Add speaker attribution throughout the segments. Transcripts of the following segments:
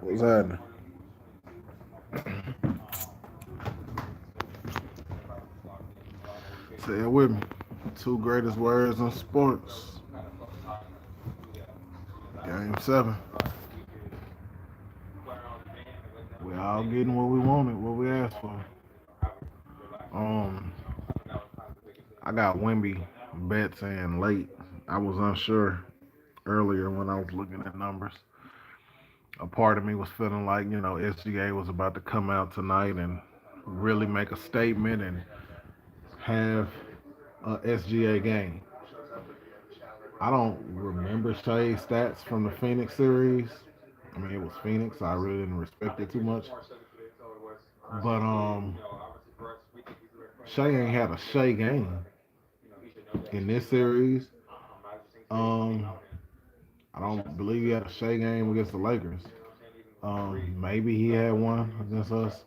Speaker 1: What's happening? Say it with me. Two greatest words in sports. Game 7. We all getting what we wanted, what we asked for. Um, I got Wimby bet saying late. I was unsure earlier when I was looking at numbers. A part of me was feeling like, SGA was about to come out tonight and really make a statement and have a SGA game. I don't remember Shea's stats from the Phoenix series. I mean, it was Phoenix, so I really didn't respect it too much. But Shea ain't had a Shea game in this series. Um, I don't believe he had a Shea game against the Lakers. Maybe he had one against us.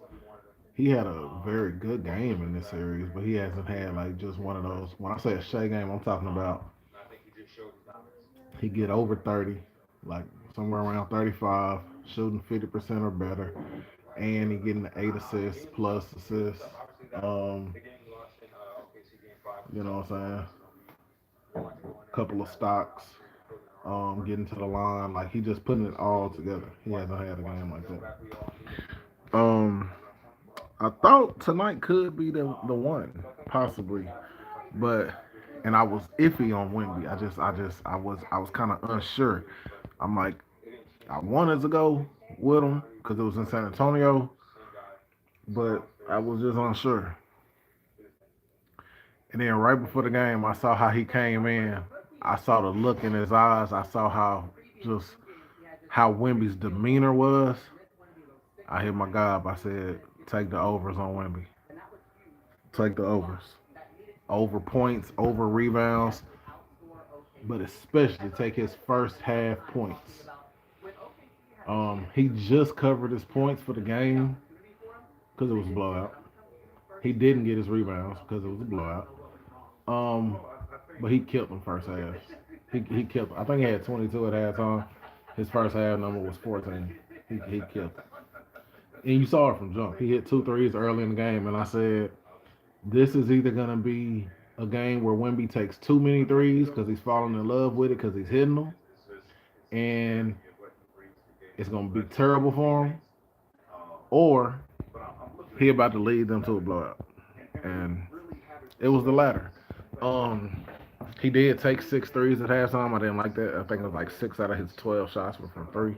Speaker 1: He had a very good game in this series, but he hasn't had like just one of those. When I say a Shea game, I'm talking about he get over 30, like somewhere around 35, shooting 50% or better, and he getting 8 assists plus assists. Um, you know what I'm saying? Couple of stocks, getting to the line. Like he just putting it all together. He hasn't had a game like that. Um, I thought tonight could be the one, possibly, but and I was iffy on Wemby. I was kind of unsure. I'm like, I wanted to go with him because it was in San Antonio, but I was just unsure. And then right before the game, I saw how he came in. I saw the look in his eyes. I saw just how Wemby's demeanor was. I hit my guy up. I said, take the overs on Wemby. Take the overs. Over points, over rebounds, but especially take his first half points. He just covered his points for the game because it was a blowout. He didn't get his rebounds because it was a blowout. Um, but he killed them first half. He killed them. I think he had 22 at halftime. His first half number was 14. He killed them. And you saw it from jump. He hit two threes early in the game, and I said, this is either gonna be a game where Wemby takes too many threes because he's falling in love with it because he's hitting them, and it's gonna be terrible for him, or he about to lead them to a blowout. And it was the latter. Um, he did take six threes at halftime. I didn't like that. I think it was like 6 out of his 12 shots were from three.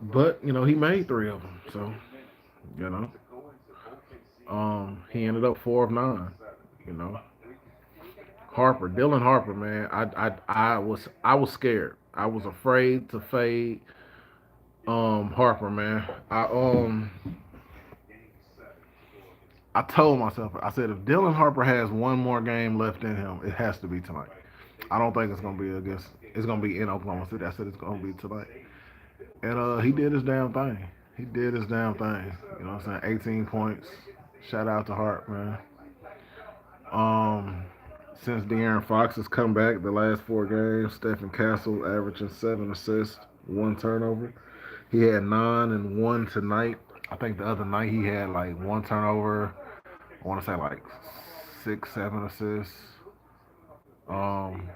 Speaker 1: But he made three of them. So you know, he ended up 4 of 9. You know, Dylan Harper, man. I was scared. I was afraid to fade Harper, man. I told myself, I said, if Dylan Harper has one more game left in him, it has to be tonight. I don't think it's gonna be against. It's gonna be in Oklahoma City. I said it's gonna be tonight, and he did his damn thing. He did his damn thing. You know what I'm saying? 18 points. Shout out to Hart, man. Um, since De'Aaron Fox has come back, the last 4 games, Stephen Castle averaging 7 assists, 1 turnover. He had 9 and 1 tonight. I think the other night he had like 1 turnover. I want to say like 6, 7 assists. Um,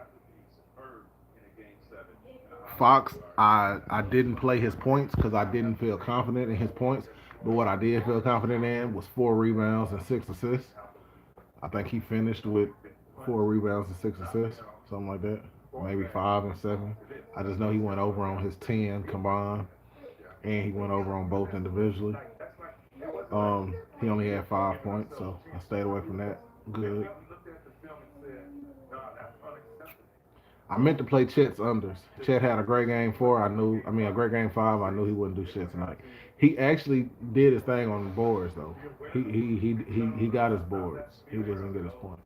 Speaker 1: Fox, I didn't play his points because I didn't feel confident in his points. But what I did feel confident in was 4 rebounds and 6 assists. I think he finished with 4 rebounds and 6 assists, something like that. Maybe 5 and 7. I just know he went over on his 10 combined, and he went over on both individually. He only had 5 points, so I stayed away from that. Good. I meant to play Chet's unders. Chet had a great game 4. A great game 5. I knew he wouldn't do shit tonight. He actually did his thing on the boards though. He got his boards. He doesn't get his points.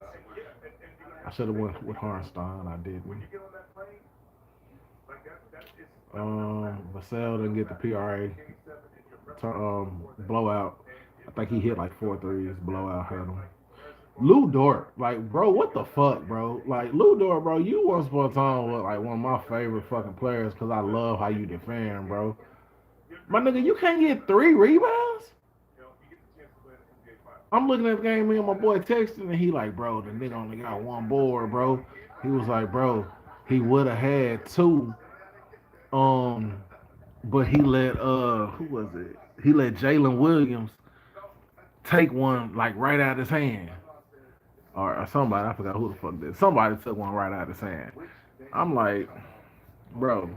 Speaker 1: I should have went with Harnstein. I didn't. Vassell didn't get the PRA blowout. I think he hit like 4 threes. Blowout hurt him. Lou Dort, like, bro, what the fuck, bro? Like, Lou Dort, bro, you once upon a time was like one of my favorite fucking players because I love how you defend, bro. My nigga, you can't get 3 rebounds? I'm looking at the game, me and my boy texting, and he like, bro, the nigga only got 1 board, bro. He was like, bro, he would have had 2. Um, but he let who was it? He let Jalen Williams take one like right out of his hand. Or somebody, I forgot who the fuck did. Somebody took one right out of his hand. I'm like, bro.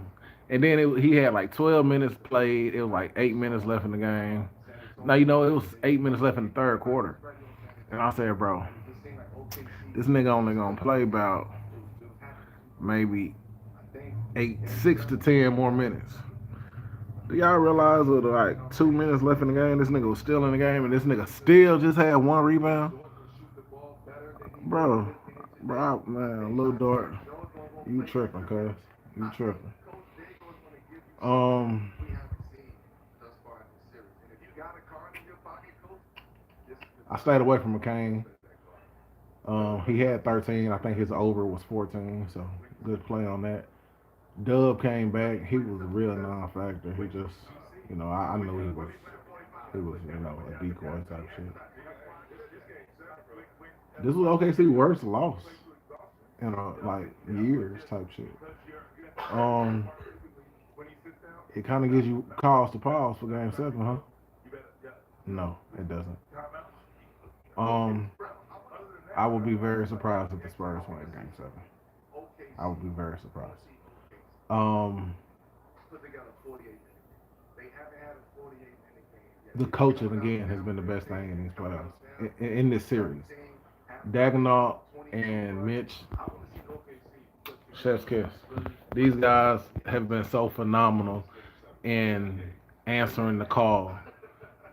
Speaker 1: And then he had like 12 minutes played. It was like 8 minutes left in the game. Now you know it was 8 minutes left in the third quarter. And I said, bro, this nigga only gonna play about maybe 6 to 10 more minutes. Do y'all realize with like 2 minutes left in the game, this nigga was still in the game, and this nigga still just had 1 rebound? Bro, bro, man, Lil Dort, you tripping, cuz. You tripping. Um, I stayed away from McCain. He had 13. I think his over was 14, so good play on that. Dub came back. He was a real non-factor. He just, I knew he was, a decoy type shit. This was OKC worst loss in like years type shit. Um, it kind of gives you cause to pause for Game 7, huh? No, it doesn't. Um, I would be very surprised if the Spurs win Game 7. I would be very surprised. Um, the coaching again has been the best thing in these playoffs in this series. Dagnall and Mitch, chef's kiss. These guys have been so phenomenal in answering the call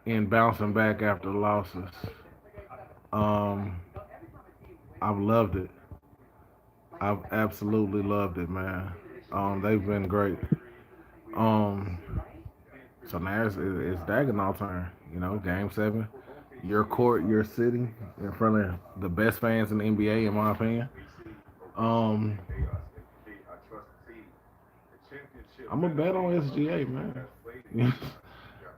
Speaker 1: and bouncing back after losses. Um, I've loved it. I've absolutely loved it, man. They've been great. Um, so now it's Dagnall turn. Game 7, your court, your city, in front of the best fans in the NBA, in my opinion. Um, I'm a bet on SGA, man.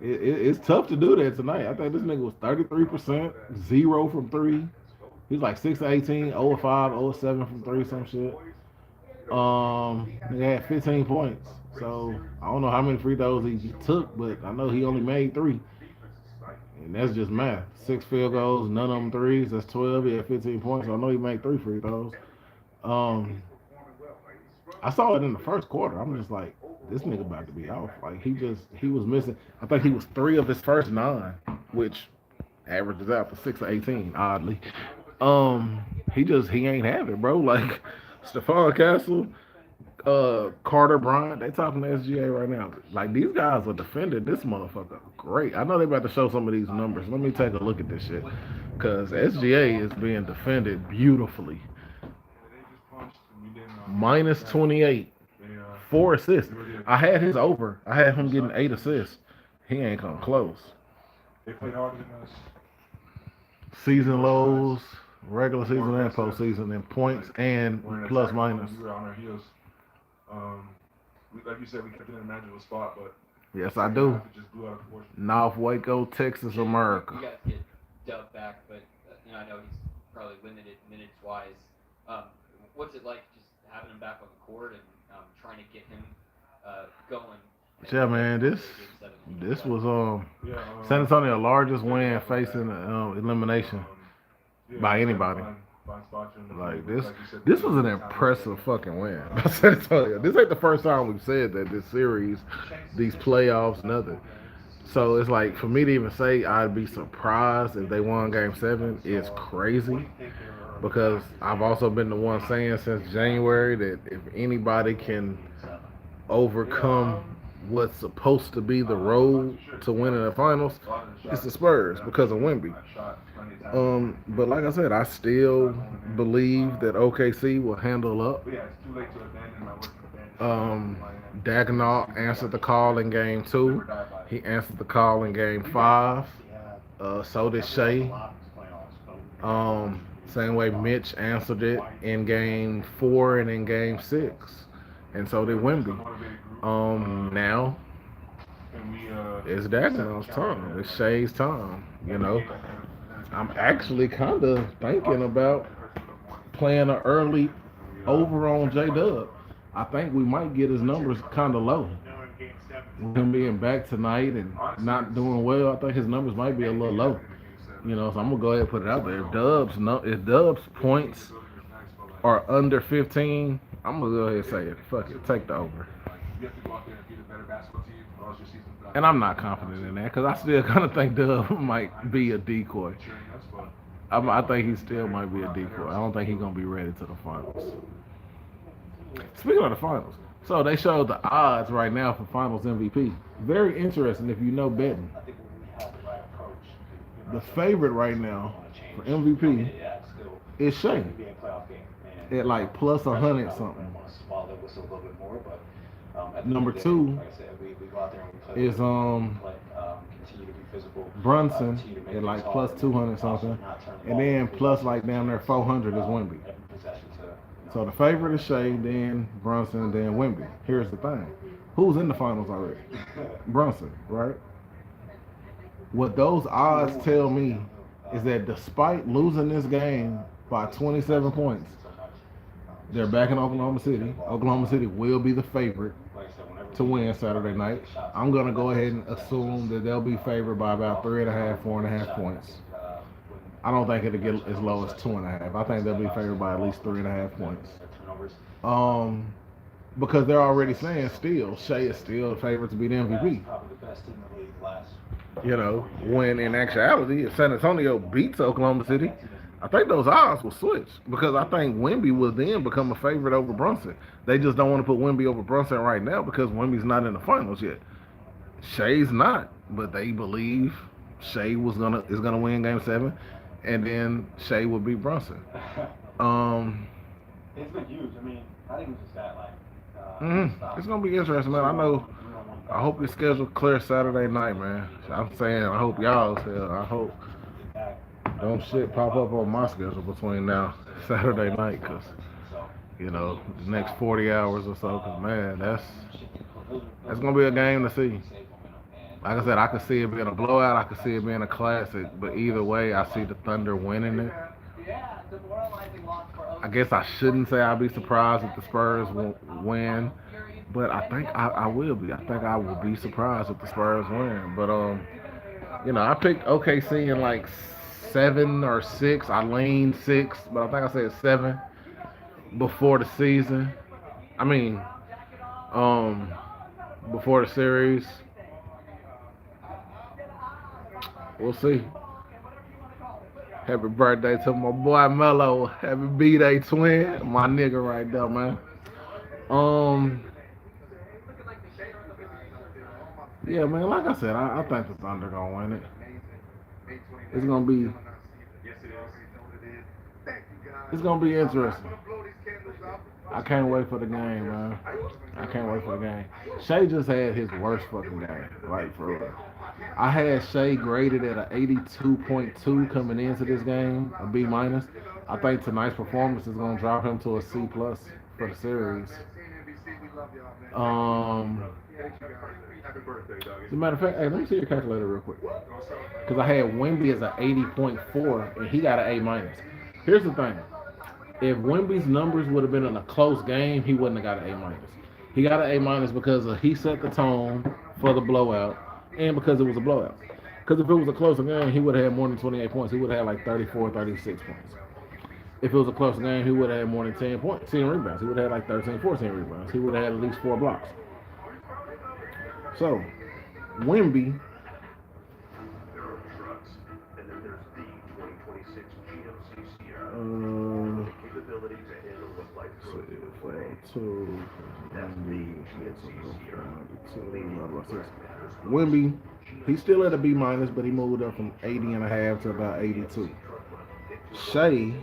Speaker 1: It's tough to do that tonight. I think this nigga was 33%, 0 from 3. He's like 6 to 18, 0 to 5, 0 to 7 from 3, some shit. He had 15 points. So I don't know how many free throws he took, but I know he only made 3. And that's just math. 6 field goals, none of them threes. That's 12. He had 15 points. So I know he made 3 free throws. I saw it in the first quarter. I'm just like, this nigga about to be off. Like he was missing. I think he was 3 of his first 9, which averages out for 6 or 18. Oddly, he ain't have it, bro. Like Stephon Castle, Carter Bryant, they talking to SGA right now. Like these guys are defending this motherfucker great. I know they about to show some of these numbers. Let me take a look at this shit, cause SGA is being defended beautifully. Minus 28, 4 assists. I had his over. I had him getting 8 assists. He ain't come close. Season lows, regular season and postseason in points and plus minus.
Speaker 2: Like you said, we kept it in a manageable spot, but
Speaker 1: yes, I do. North Waco, Texas, America.
Speaker 3: You guys get dubbed back, but I know he's probably limited minutes wise. What's it like just having him back on the court and trying to get him going?
Speaker 1: Yeah, man, this was San Antonio largest win facing elimination by anybody. Like this was an impressive fucking win by San Antonio. This ain't the first time we've said that this series, these playoffs, nothing. So it's like for me to even say I'd be surprised if they won Game 7 is crazy. Because I've also been the one saying since January that if anybody can overcome what's supposed to be the road to winning the finals, it's the Spurs because of Wemby. But like I said, I still believe that OKC will handle up. Dagnall answered the call in Game 2. He answered the call in Game 5. So did Shea. Same way Mitch answered it in game 4 and in game 6. And so did Wimby. Now it's Dagnall's time. It's Shay's time. I'm actually kind of thinking about playing an early over on J Dub. I think we might get his numbers kind of low. With him being back tonight and not doing well, I think his numbers might be a little low. So I'm gonna go ahead and put it out there. If Dub's points are under 15, I'm gonna go ahead and say it. Fuck it, take the over. And I'm not confident in that because I still kind of think Dub might be a decoy. I think he still might be a decoy. I don't think he's gonna be ready to the finals. Speaking of the finals, so they showed the odds right now for Finals MVP. Very interesting if you know betting. The favorite right now for MVP is Shea at like plus 100 something. Number 2 is Brunson at like plus 200 something, and then plus like down there 400 is Wimby. So the favorite is Shea, then Brunson, then Wimby. Here's the thing: who's in the finals already? Brunson, right? What those odds tell me is that despite losing this game by 27 points, they're back in Oklahoma City. Oklahoma City will be the favorite to win Saturday night. I'm going to go ahead and assume that they'll be favored by about 3.5, 4.5 points. I don't think it'll get as low as 2.5. I think they'll be favored by at least 3.5 points. Because they're already saying Shea is still the favorite to be the MVP. When in actuality, if San Antonio beats Oklahoma City, I think those odds will switch because I think Wimby will then become a favorite over Brunson. They just don't want to put Wimby over Brunson right now because Wimby's not in the finals yet. Shea's not, but they believe Shea is gonna win Game 7, and then Shea will beat Brunson.
Speaker 4: It's been huge. I mean, I think we just got
Speaker 1: It's gonna be interesting, man. I hope your schedule clear Saturday night, man. I'm saying I hope y'all's here. I hope don't shit pop up on my schedule between now and Saturday night, cause the next 40 hours or so. Cause man, that's gonna be a game to see. Like I said, I could see it being a blowout. I could see it being a classic. But either way, I see the Thunder winning it. I guess I shouldn't say I'll be surprised if the Spurs won't win, but I think I will be. I think I will be surprised if the Spurs win. But I picked OKC in like 7 or 6. I leaned 6, but I think I said 7 before the season. I mean, before the series. We'll see. Happy birthday to my boy Mello. Happy B-Day twin. My nigga right there, man. Yeah, man, like I said, I think the Thunder gonna win it. It's gonna be interesting. I can't wait for the game, man. I can't wait for the game. Shea just had his worst fucking game, like for real. I had Shea graded at an 82.2 coming into this game, a B minus. I think tonight's performance is gonna drop him to a C plus for the series. As a matter of fact, hey, let me see your calculator real quick. Because I had Wemby as an 80.4 and he got an A minus. Here's the thing. If Wemby's numbers would have been in a close game, he wouldn't have got an A minus. He got an A minus because he set the tone for the blowout and because it was a blowout. Because if it was a closer game, he would have had more than 28 points. He would have had like 34, 36 points. If it was a close game, he would have had more than 10 points, 10 rebounds. He would have had like 13, 14 rebounds. He would have had at least 4 blocks. So, Wemby. Wemby, he's still at a B minus, but he moved up from 80.5 to about 82. Shea,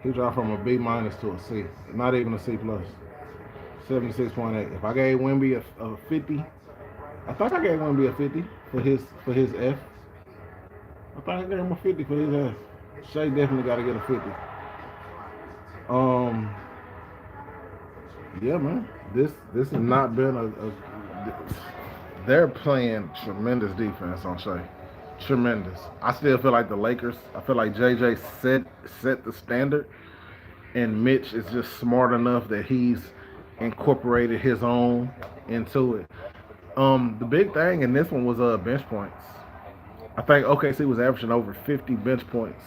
Speaker 1: he dropped from a B minus to a C, not even a C plus. 76.8. If I gave Wemby a 50, I think I gave Wemby a 50 for his F. I think I gave him a 50 for his F. Shea definitely got to get a 50. Um, yeah, man. This has not been they're playing tremendous defense on Shea. Tremendous. I still feel like the Lakers. I feel like JJ set the standard, and Mitch is just smart enough that he's incorporated his own into it. The big thing in this one was bench points. I think OKC was averaging over 50 bench points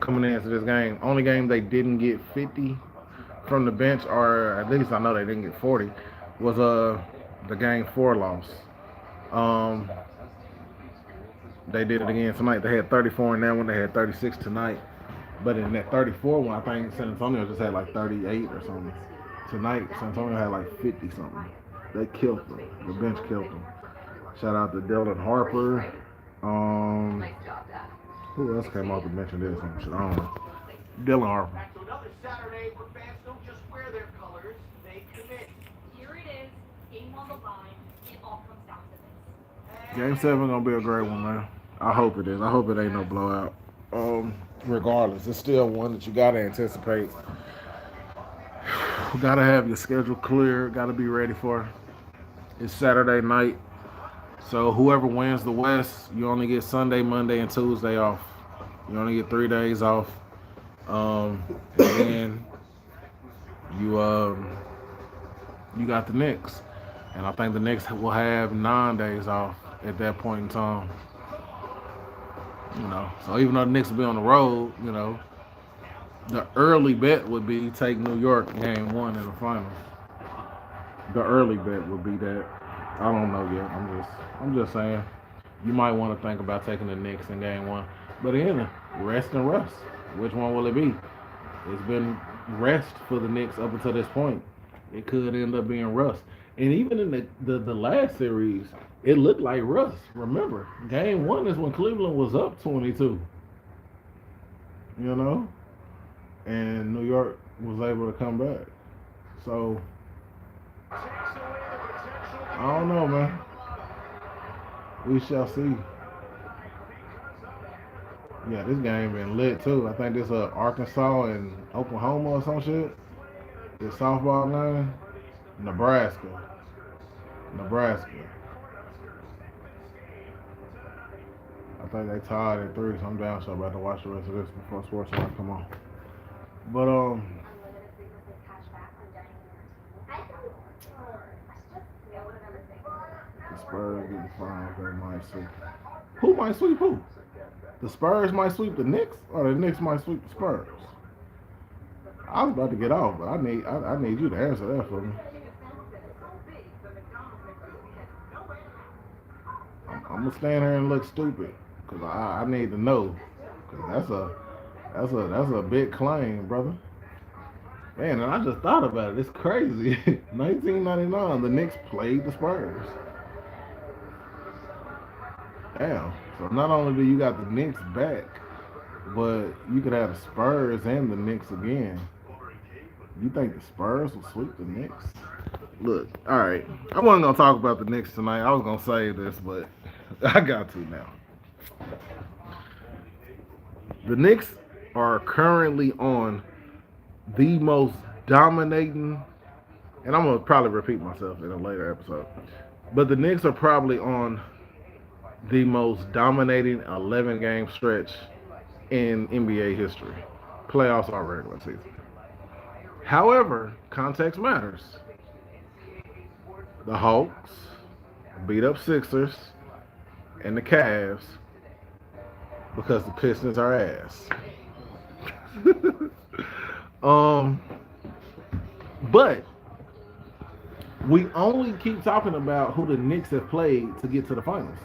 Speaker 1: coming into this game. Only game they didn't get 50 from the bench, or at least I know they didn't get 40, was the game 4 loss. Um, they did it again tonight. They had 34 in that one. They had 36 tonight. But in that 34 one, I think San Antonio just had like 38 or something. Tonight, San Antonio had like 50 something. They killed them. The bench killed them. Shout out to Dylan Harper. Who else came off the bench and did some shit? I don't know. Dylan Harper.
Speaker 5: So another Saturday where fans don't just wear their colors, they commit.
Speaker 6: Here it is, game on the line. It all comes down to this.
Speaker 1: Game 7 gonna be a great one, man. I hope it is. I hope it ain't no blowout. Regardless, it's still one that you gotta anticipate. You gotta have your schedule clear. Gotta be ready for. It's Saturday night, so whoever wins the West, you only get Sunday, Monday, and Tuesday off. You only get 3 days off. And then you got the Knicks, and I think the Knicks will have 9 days off at that point in time. So even though the Knicks will be on the road, the early bet would be take New York game 1 in the finals. The early bet would be that. I don't know yet. I'm just saying. You might want to think about taking the Knicks in game 1. But again, rest and rust. Which one will it be? It's been rest for the Knicks up until this point. It could end up being rust. And even in the last series, it looked like rust. Remember, game 1 is when Cleveland was up 22. And New York was able to come back. So, I don't know, man. We shall see. Yeah, this game been lit too. I think this Arkansas and Oklahoma or some shit. This softball game. Nebraska. I think they tied at 3, so I'm down. So I'm about to watch the rest of this before Sports Center come on. But the Spurs get the finals. They might sweep. Who might sweep who? The Spurs might sweep the Knicks, or the Knicks might sweep the Spurs. I was about to get off, but I need you to answer that for me. I'm gonna stand here and look stupid because I need to know, because that's a big claim, brother. Man, and I just thought about it. It's crazy. 1999, the Knicks played the Spurs. Damn. So not only do you got the Knicks back, but you could have the Spurs and the Knicks again. You think the Spurs will sweep the Knicks? Look, all right. I wasn't gonna talk about the Knicks tonight. I was gonna say this, but I got to now. The Knicks are currently on the most dominating, and I'm gonna probably repeat myself in a later episode, but the Knicks are probably on the most dominating 11-game stretch in NBA history, playoffs or regular season. However, context matters. The Hawks beat up Sixers and the Cavs because the Pistons are ass. But we only keep talking about who the Knicks have played to get to the finals.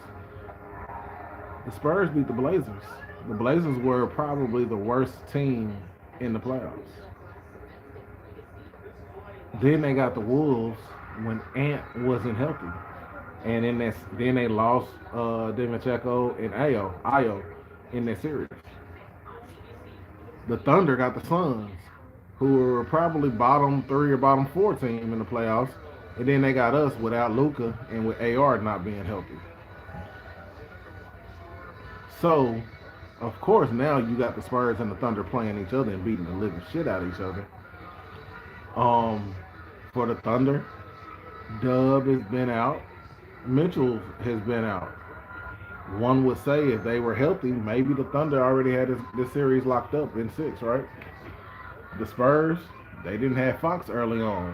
Speaker 1: The Spurs beat the Blazers. The Blazers were probably the worst team in the playoffs. Then they got the Wolves when Ant wasn't healthy. And then they lost Divincenzo and Ayo in that series. The Thunder got the Suns who were probably bottom 3 or bottom 4 team in the playoffs, and then they got us without Luka and with AR not being healthy. So, of course, now you got the Spurs and the Thunder playing each other and beating the living shit out of each other. For the Thunder, Dub has been out. Mitchell has been out. One would say if they were healthy, maybe the Thunder already had this series locked up in 6, right? The Spurs, they didn't have Fox early on.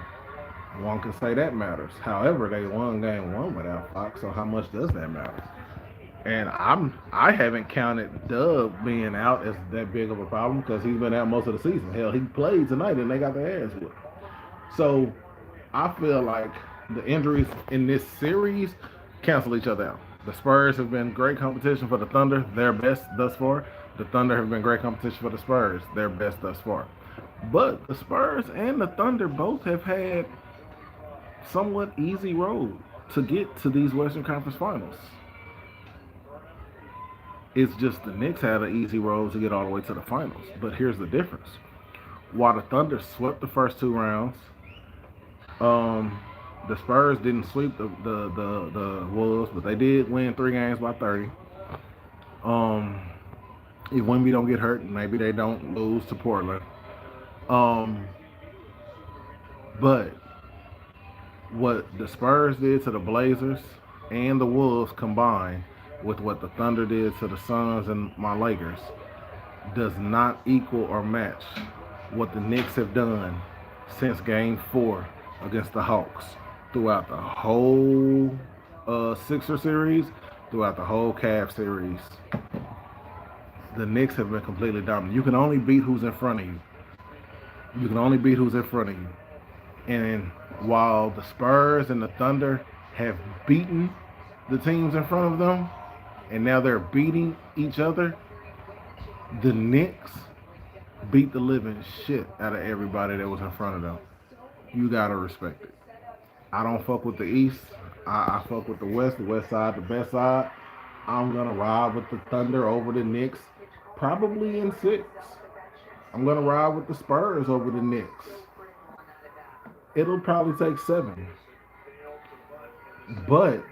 Speaker 1: One can say that matters. However, they won game 1 without Fox, so how much does that matter? And I haven't counted Dub being out as that big of a problem because he's been out most of the season. Hell, he played tonight and they got their ass whipped. So I feel like the injuries in this series cancel each other out. The Spurs have been great competition for the Thunder, their best thus far. The Thunder have been great competition for the Spurs, their best thus far. But the Spurs and the Thunder both have had somewhat easy road to get to these Western Conference Finals. It's just the Knicks had an easy road to get all the way to the finals. But here's the difference. While the Thunder swept the first 2 rounds, the Spurs didn't sweep the Wolves, but they did win 3 games by 30. If Wemby don't get hurt, maybe they don't lose to Portland. But what the Spurs did to the Blazers and the Wolves combined with what the Thunder did to the Suns and my Lakers does not equal or match what the Knicks have done since Game 4 against the Hawks throughout the whole Sixer series, throughout the whole Cavs series. The Knicks have been completely dominant. You can only beat who's in front of you. You can only beat who's in front of you. And while the Spurs and the Thunder have beaten the teams in front of them, and now they're beating each other, the Knicks beat the living shit out of everybody that was in front of them. You gotta respect it. I don't fuck with the East. I fuck with the West side, the best side. I'm gonna ride with the Thunder over the Knicks, probably in 6. I'm gonna ride with the Spurs over the Knicks. It'll probably take 7. But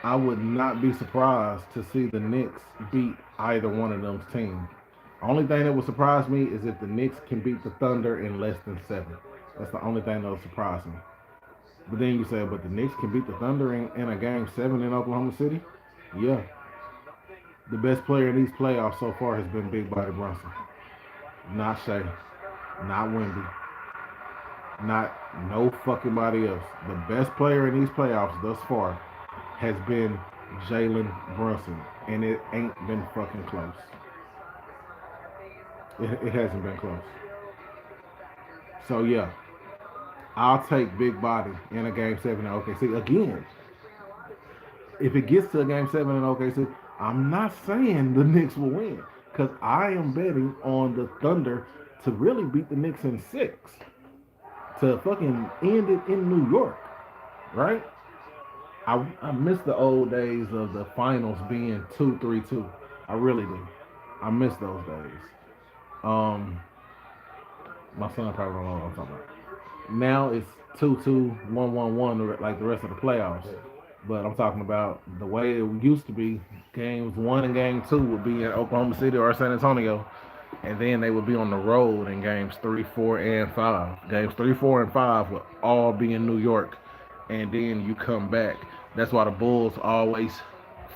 Speaker 1: I would not be surprised to see the Knicks beat either one of those teams. Only thing that would surprise me is if the Knicks can beat the Thunder in less than 7. That's the only thing that would surprise me. But then you say, but the Knicks can beat the Thunder in a game 7 in Oklahoma City? Yeah. The best player in these playoffs so far has been Big Body Brunson. Not Shea. Not Wemby. Not no fucking body else. The best player in these playoffs thus far has been Jalen Brunson. And it ain't been fucking close. It hasn't been close. So yeah, I'll take Big Body in a game 7 in OKC. Again, if it gets to a game 7 in OKC, I'm not saying the Knicks will win. Because I am betting on the Thunder to really beat the Knicks in 6. To fucking end it in New York. Right? I miss the old days of the finals being 2-3-2. I really do. I miss those days. My son probably don't know what I'm talking about. Now it's 2-2, 1-1-1 like the rest of the playoffs. But I'm talking about the way it used to be. Games 1 and game 2 would be in Oklahoma City or San Antonio. And then they would be on the road in games 3, 4, and 5. Games 3, 4, and 5 would all be in New York. And then you come back. That's why the Bulls always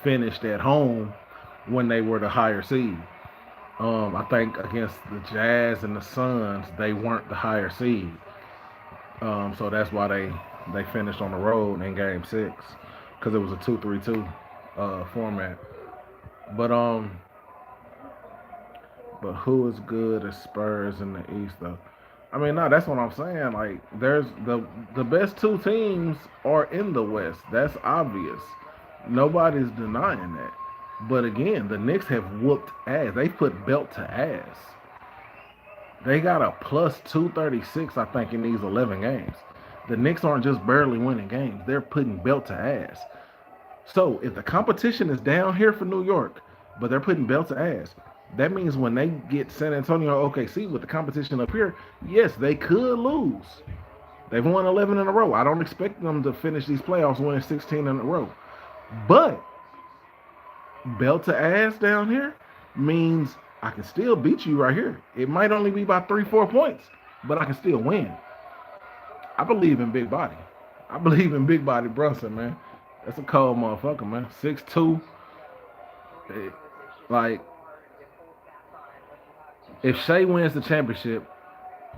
Speaker 1: finished at home when they were the higher seed. I think against the Jazz and the Suns, they weren't the higher seed. So that's why they finished on the road in game 6. Because it was a 2-3-2 format. But who is good as Spurs in the East though? I mean, no, that's what I'm saying. Like, there's the best 2 teams are in the West. That's obvious. Nobody's denying that. But again, the Knicks have whooped ass. They put belt to ass. They got a plus 236, I think, in these 11 games. The Knicks aren't just barely winning games. They're putting belt to ass. So if the competition is down here for New York, but they're putting belt to ass, That means when they get San Antonio or OKC with the competition up here, yes, they could lose. They've won 11 in a row. I don't expect them to finish these playoffs winning 16 in a row. But belt to ass down here means I can still beat you right here. It might only be by 3, 4 points, but I can still win. I believe in big body. I believe in big body Brunson, man. That's a cold motherfucker, man. 6'2". Like, if Shea wins the championship,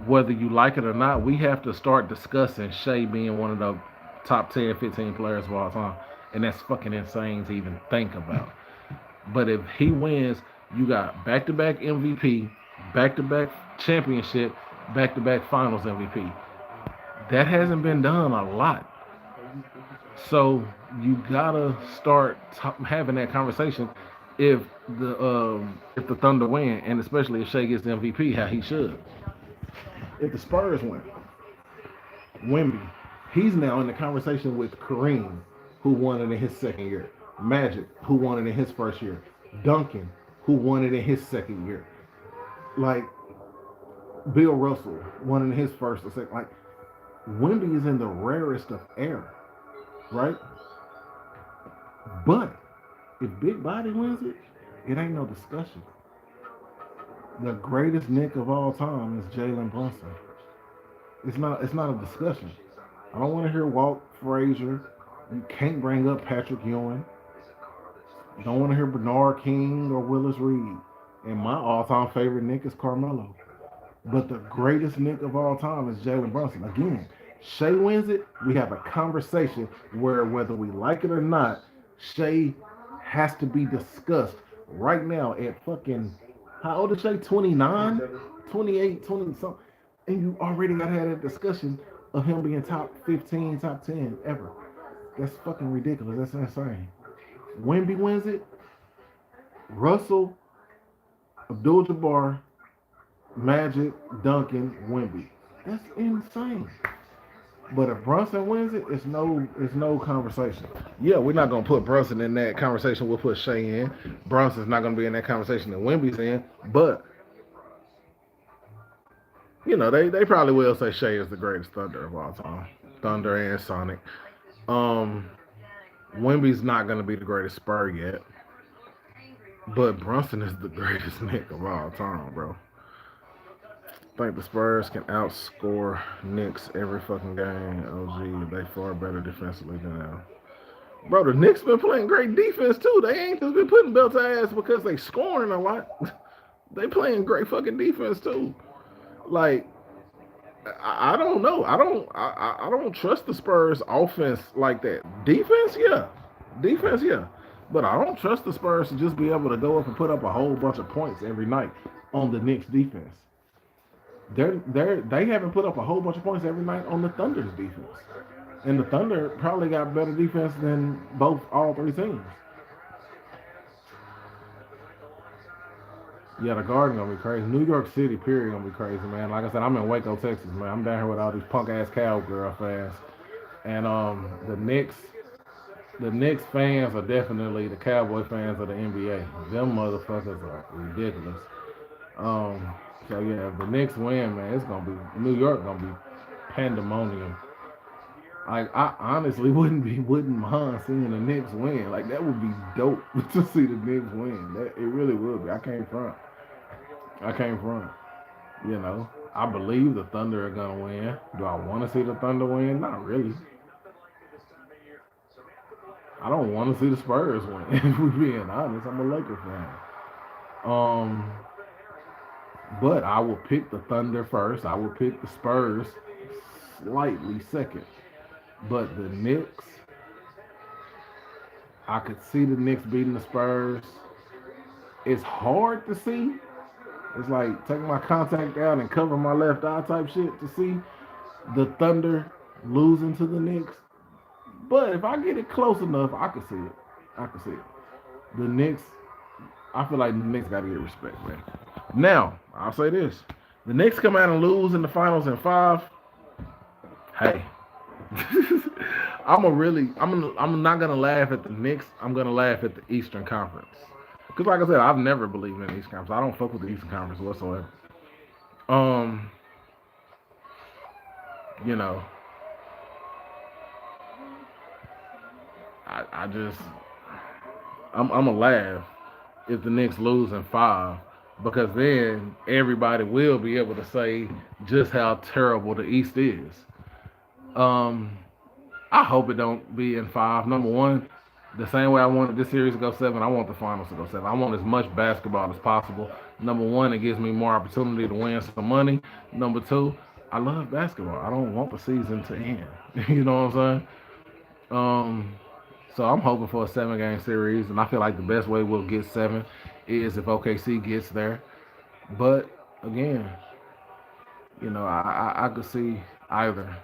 Speaker 1: whether you like it or not, we have to start discussing Shea being one of the top 10, 15 players of all time. And that's fucking insane to even think about. But if he wins, you got back-to-back MVP, back-to-back championship, back-to-back finals MVP. That hasn't been done a lot. So you gotta start having that conversation if the Thunder win, and especially if Shea gets the MVP, how he should. If the Spurs win, Wemby, he's now in the conversation with Kareem, who won it in his second year. Magic, who won it in his first year. Duncan, who won it in his second year. Like, Bill Russell won it in his first or second. Like, Wemby is in the rarest of air, right? But if Big Body wins it, it ain't no discussion. The greatest Knick of all time is Jalen Brunson. It's not a discussion. I don't want to hear Walt Frazier. You can't bring up Patrick Ewing. You don't want to hear Bernard King or Willis Reed. And my all-time favorite Knick is Carmelo. But the greatest Knick of all time is Jalen Brunson. Again, Shea wins it, we have a conversation where whether we like it or not, Shea has to be discussed right now at fucking, how old is Shea? 29? 28, 20 something. And you already got to have that discussion of him being top 15, top 10 ever. That's fucking ridiculous. That's insane. Wemby wins it. Russell, Abdul-Jabbar, Magic, Duncan, Wemby. That's insane. But if Brunson wins it, it's no conversation. Yeah, we're not gonna put Brunson in that conversation. We'll put Shea in. Brunson's not gonna be in that conversation that Wemby's in. But you know, they probably will say Shea is the greatest Thunder of all time. Thunder and Sonic. Wemby's not gonna be the greatest Spur yet. But Brunson is the greatest Knick of all time, bro. I think the Spurs can outscore Knicks every fucking game. OG, they far better defensively than them. Bro, the Knicks been playing great defense too. They ain't just been putting belt to ass because they scoring a lot. They playing great fucking defense too. Like, I don't know. I don't trust the Spurs offense like that. Defense, yeah. But I don't trust the Spurs to just be able to go up and put up a whole bunch of points every night on the Knicks defense. They haven't put up a whole bunch of points every night on the Thunder's defense. And the Thunder probably got better defense than all three teams. Yeah, the Garden gonna be crazy. New York City, period, gonna be crazy, man. Like I said, I'm in Waco, Texas, man. I'm down here with all these punk ass cowgirl fans. And the Knicks fans are definitely the Cowboy fans of the NBA. Them motherfuckers are ridiculous. So yeah, if the Knicks win, man, it's gonna be New York gonna be pandemonium. Like, I honestly wouldn't mind seeing the Knicks win. Like, that would be dope to see the Knicks win. It really would be. I can't front. You know, I believe the Thunder are gonna win. Do I want to see the Thunder win? Not really. I don't want to see the Spurs win. If we're being honest, I'm a Lakers fan. But I will pick the Thunder first. I will pick the Spurs slightly second. But the Knicks, I could see the Knicks beating the Spurs. It's hard to see. It's like taking my contact out and covering my left eye type shit to see the Thunder losing to the Knicks. But if I get it close enough, I can see it. The Knicks, I feel like the Knicks got to get respect, man. Now, I'll say this. The Knicks come out and lose in the finals in 5. Hey. I'm not gonna laugh at the Knicks. I'm gonna laugh at the Eastern Conference. Because like I said, I've never believed in the Eastern Conference. I don't fuck with the Eastern Conference whatsoever. Um, you know, I just I'm a laugh if the Knicks lose in 5 because then everybody will be able to say just how terrible the East is. Um, I hope it don't be in 5. Number one, the same way I wanted this series to go 7, I want the finals to go 7. I want as much basketball as possible. Number one, it gives me more opportunity to win some money. Number two, I love basketball. I don't want the season to end. You know what I'm saying? Um, so I'm hoping for a 7 game series, and I feel like the best way we'll get 7 is if OKC gets there. But again, I could see either.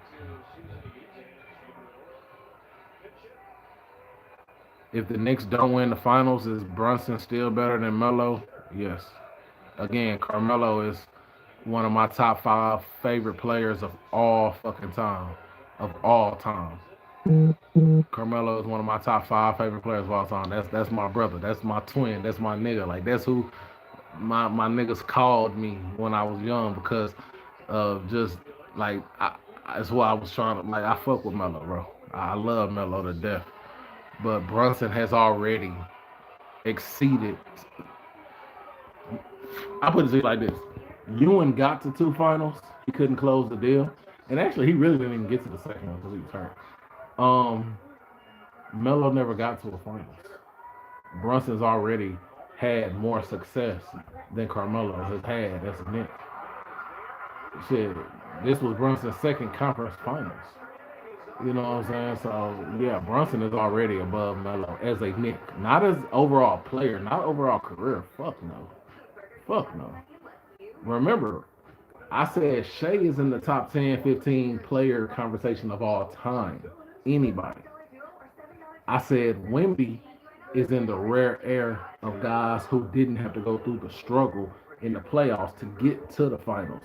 Speaker 1: If the Knicks don't win the finals, is Brunson still better than Melo? Yes. Again, Carmelo is one of my top 5 favorite players of all fucking time. Of all time. Carmelo is one of my top 5 favorite players of all time. That's my brother. That's my twin. That's my nigga. Like that's who my niggas called me when I was young because of just like that's why I was trying to like I fuck with Melo, bro. I love Melo to death. But Brunson has already exceeded. I put it like this: Ewan got to 2 finals. He couldn't close the deal, and actually, he really didn't even get to the second one because he was hurt. Um, Melo never got to a finals. Brunson's already had more success than Carmelo has had as a Knick. Shit, this was Brunson's second conference finals. You know what I'm saying? So yeah, Brunson is already above Melo as a Knick, not as overall player, not overall career. Fuck no, fuck no. Remember, I said Shea is in the top 10, 15 player conversation of all time. Anybody. I said Wemby is in the rare air of guys who didn't have to go through the struggle in the playoffs to get to the finals.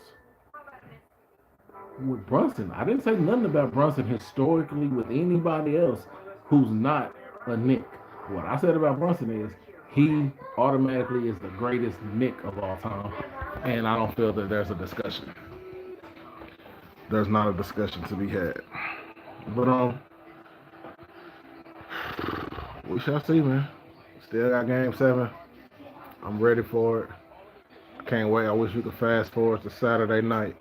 Speaker 1: With Brunson, I didn't say nothing about Brunson historically with anybody else who's not a Knick. What I said about Brunson is he automatically is the greatest Knick of all time, and I don't feel that there's a discussion. There's not a discussion to be had. But we shall see, man. Still got Game 7. I'm ready for it. Can't wait. I wish we could fast forward to Saturday night.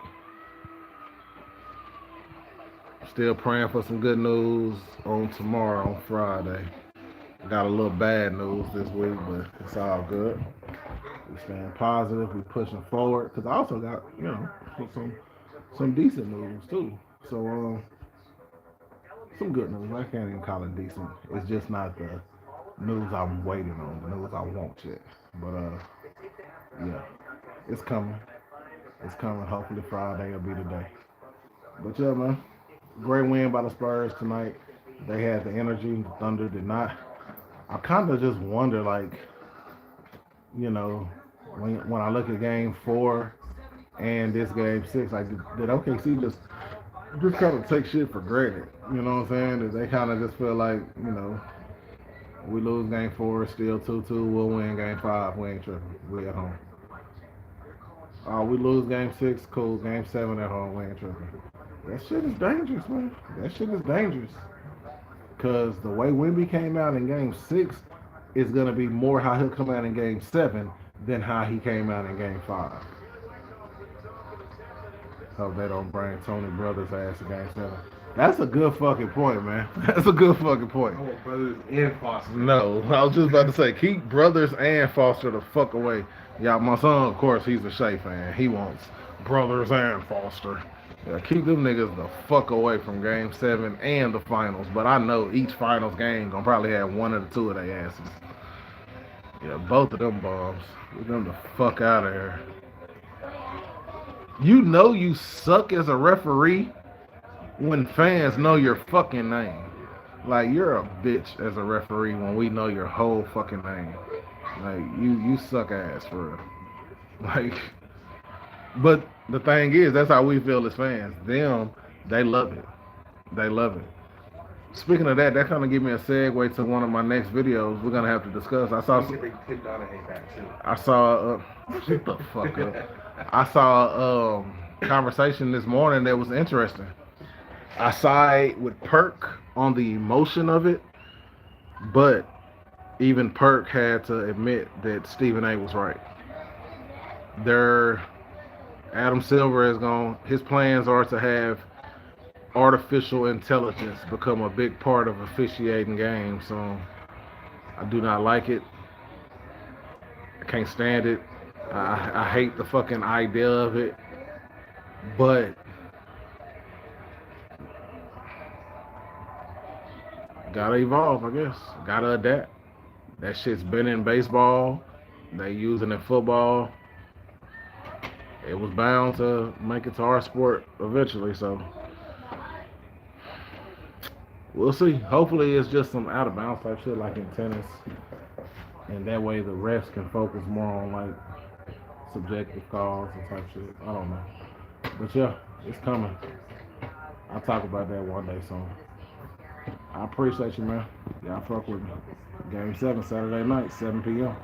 Speaker 1: Still praying for some good news on tomorrow, on Friday. Got a little bad news this week, but it's all good. We staying positive. We pushing forward. Because I also got, some decent news, too. So, some good news. I can't even call it decent. It's just not the news I'm waiting on, the news I want yet. But, yeah, it's coming. It's coming. Hopefully Friday will be the day. But, yeah, man. Great win by the Spurs tonight. They had the energy. The Thunder did not. I kind of just wonder, like, when I look at Game 4 and this Game 6, like, did OKC just kind of take shit for granted? You know what I'm saying? Did they kind of just feel like, we lose Game 4, still 2-2, we'll win Game 5, we ain't tripping. We at home. We lose Game 6, cool. Game 7 at home, we ain't tripping. That shit is dangerous, man. That shit is dangerous. Because the way Wemby came out in Game 6 is going to be more how he'll come out in Game 7 than how he came out in Game 5. Hope they don't bring Tony Brothers' ass to Game 7. That's a good fucking point, man. That's a good fucking point.
Speaker 2: I want Brothers and Foster.
Speaker 1: No, I was just about to say, keep Brothers and Foster the fuck away. Yeah, my son, of course, he's a Shea fan. He wants Brothers and Foster. Yeah, keep them niggas the fuck away from Game 7 and the finals. But I know each finals game gonna probably have one or the two of their asses. Yeah, both of them bombs. Get them the fuck out of here. You know you suck as a referee when fans know your fucking name. Like, you're a bitch as a referee when we know your whole fucking name. Like, you suck ass for real. Like, but the thing is, that's how we feel as fans. Them, they love it. They love it. Speaking of that, that kind of give me a segue to one of my next videos we're gonna have to discuss. I saw shut the fuck up. I saw conversation this morning that was interesting. I side with Perk on the emotion of it, but even Perk had to admit that Stephen A was right. Their Adam Silver is going. His plans are to have artificial intelligence become a big part of officiating games. So I do not like it. I can't stand it. I hate the fucking idea of it. But gotta evolve, I guess. Gotta adapt. That shit's been in baseball. They use it in football. It was bound to make it to our sport eventually, so we'll see. Hopefully it's just some out of bounds type shit like in tennis. And that way the refs can focus more on like subjective calls and type shit. I don't know. But yeah, it's coming. I'll talk about that one day soon. I appreciate you, man. Y'all fuck with me. Game 7, Saturday night, 7 p.m.